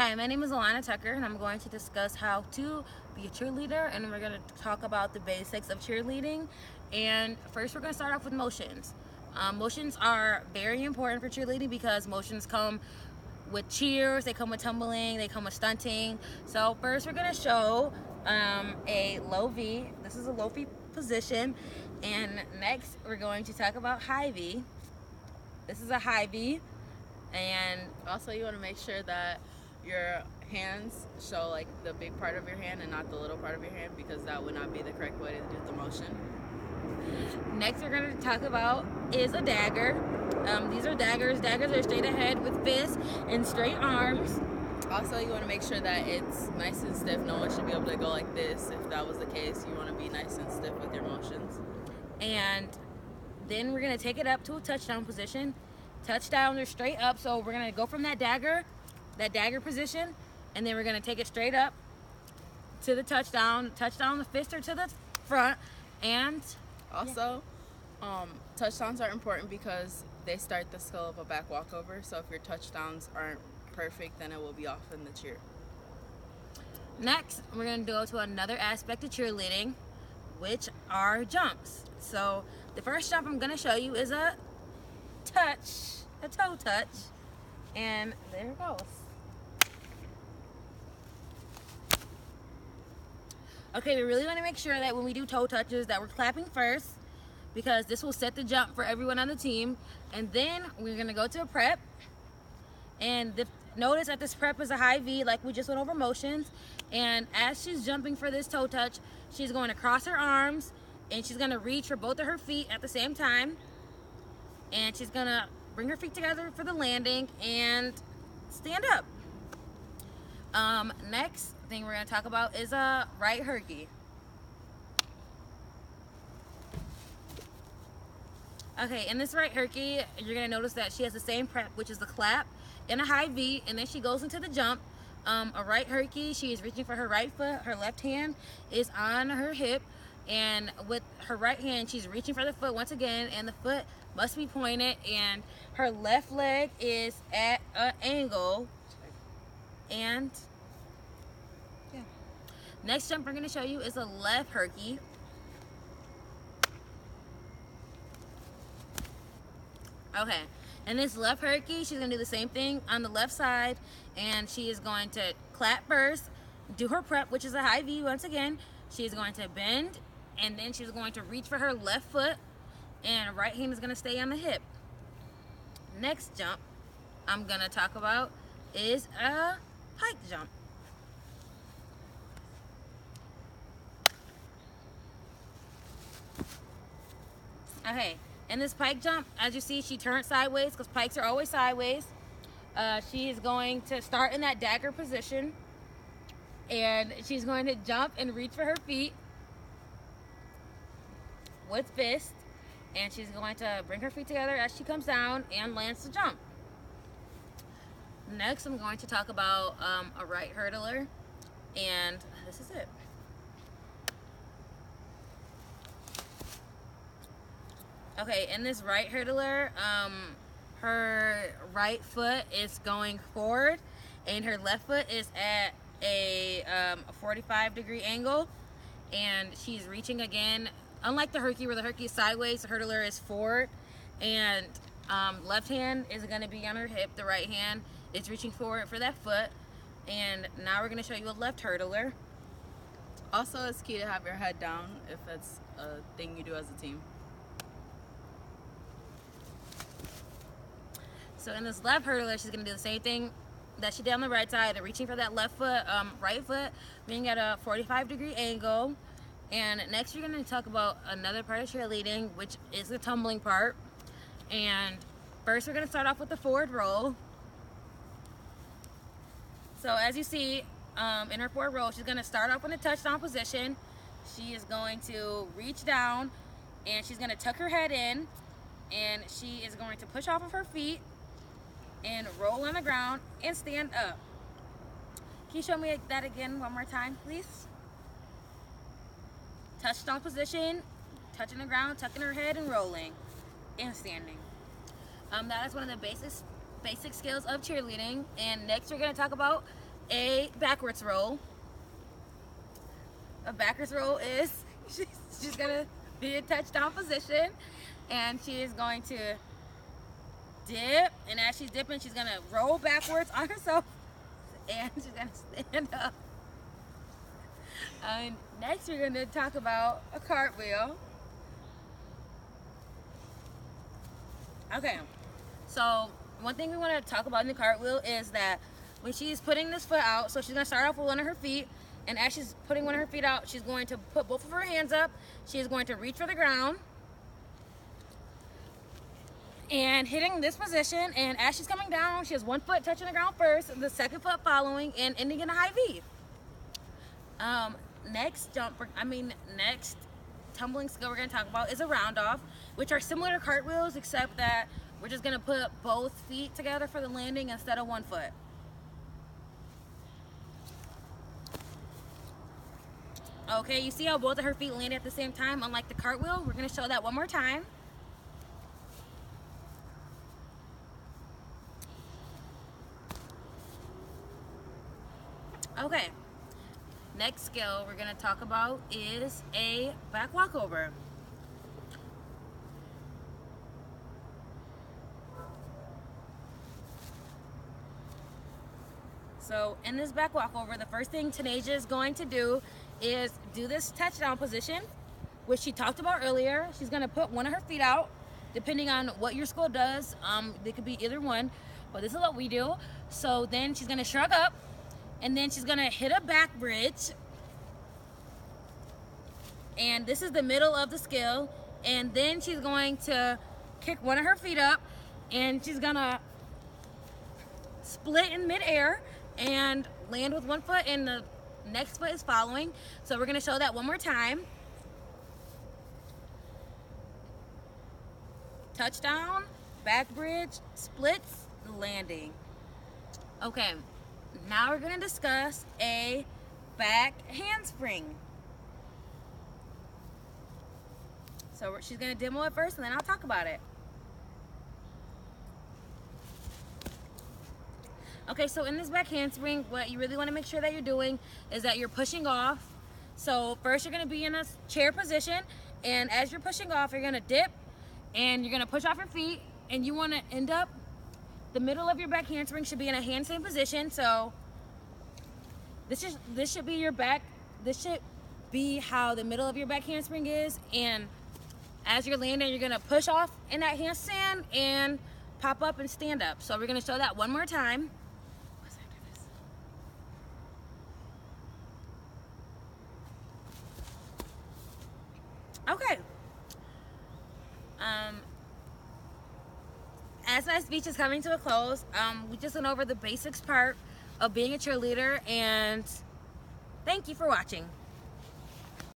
Hi, my name is Alana Tucker, and I'm going to discuss how to be a cheerleader, and we're going to talk about the basics of cheerleading. And first, we're going to start off with motions. Motions are very important for cheerleading because motions come with cheers, they come with tumbling, they come with stunting. So first, we're going to show a low V. This is a low V position. And next, we're going to talk about high V. This is a high V. And also, you want to make sure that your hands show like the big part of your hand and not the little part of your hand, because that would not be the correct way to do the motion. Next, we're going to talk about is a dagger. These are daggers. Daggers are straight ahead with fists and straight arms. Also, you want to make sure that it's nice and stiff. No one should be able to go like this. If that was the case, you want to be nice and stiff with your motions. And then we're going to take it up to a touchdown position. Touchdowns are straight up, so we're going to go from that dagger position, and then we're going to take it straight up to the touchdown. Touchdown, the fist are to the front. And also, touchdowns are important because they start the skill of a back walkover. So if your touchdowns aren't perfect, then it will be off in the cheer. Next, we're going to go to another aspect of cheerleading, which are jumps. So the first jump I'm going to show you is a toe touch, and there it goes. Okay, we really want to make sure that when we do toe touches that we're clapping first, because this will set the jump for everyone on the team. And then we're going to go to a prep, and notice that this prep is a high V like we just went over motions. And as she's jumping for this toe touch, she's going to cross her arms, and she's going to reach for both of her feet at the same time. And she's going to bring her feet together for the landing and stand up. Next thing we're going to talk about is a right herky. Okay, in this right herky, you're going to notice that she has the same prep, which is the clap and a high V, and then she goes into the jump. A right herky, she is reaching for her right foot. Her left hand is on her hip, and with her right hand, she's reaching for the foot once again, and the foot must be pointed, and her left leg is at an angle. And yeah. Next jump we're going to show you is a left herky. Okay, and this left herky, she's going to do the same thing on the left side, and she is going to clap first, do her prep, which is a high V once again. She's going to bend, and then she's going to reach for her left foot, and her right hand is going to stay on the hip. Next jump I'm going to talk about is a pike jump. Okay, in this pike jump, as you see, she turns sideways because pikes are always sideways. She is going to start in that dagger position, and she's going to jump and reach for her feet with fist, and she's going to bring her feet together as she comes down and lands the jump. Next, I'm going to talk about a right hurdler, and this is it. Okay, in this right hurdler, her right foot is going forward, and her left foot is at a 45-degree angle, and she's reaching again. Unlike the herky, where the herky is sideways, the hurdler is forward, and left hand is going to be on her hip. The right hand is reaching forward for that foot. And now we're going to show you a left hurdler. Also, it's key to have your head down if that's a thing you do as a team. So in this left hurdler, she's going to do the same thing that she did on the right side. They're reaching for that left foot, right foot being at a 45-degree angle. And next we're going to talk about another part of cheerleading, which is the tumbling part. And first we're going to start off with the forward roll. So as you see, in her forward roll, she's going to start off in a touchdown position. She is going to reach down, and she's going to tuck her head in, and she is going to push off of her feet and roll on the ground and stand up. Can you show me that again one more time, please? Touchdown position, touching the ground, tucking her head, and rolling and standing. That is one of the basic skills of cheerleading. And next we're going to talk about a backwards roll. A backwards roll is she's gonna be in touchdown position, and she is going to dip, and as she's dipping, she's gonna roll backwards on herself, and she's gonna stand up. And next, we're gonna talk about a cartwheel. Okay, so one thing we want to talk about in the cartwheel is that when she's putting this foot out, so she's gonna start off with one of her feet, and as she's putting one of her feet out, she's going to put both of her hands up. She is going to reach for the ground and hitting this position, and as she's coming down, she has one foot touching the ground first, the second foot following, and ending in a high V. Next tumbling skill we're going to talk about is a round off, which are similar to cartwheels, except that we're just going to put both feet together for the landing instead of one foot. Okay, you see how both of her feet land at the same time, unlike the cartwheel? We're going to show that one more time. Okay, next skill we're going to talk about is a back walkover. So in this back walkover, the first thing Tanasia is going to do is do this touchdown position, which she talked about earlier. She's going to put one of her feet out, depending on what your school does. They could be either one, but this is what we do. So then she's going to shrug up, and then she's going to hit a back bridge. And this is the middle of the skill. And then she's going to kick one of her feet up, and she's going to split in midair and land with one foot, and the next foot is following. So we're going to show that one more time. Touchdown, back bridge, splits, landing. Okay, now we're going to discuss a back handspring. So she's going to demo it first, and then I'll talk about it. Okay, so in this back handspring, what you really want to make sure that you're doing is that you're pushing off. So first you're going to be in a chair position, and as you're pushing off, you're going to dip, and you're going to push off your feet, and you want to end up, the middle of your back handspring should be in a handstand position. So this should be your back, this should be how the middle of your back handspring is, and as you're landing, you're going to push off in that handstand and pop up and stand up. So we're going to show that one more time. Okay. As my speech is coming to a close, we just went over the basics part of being a cheerleader, and thank you for watching.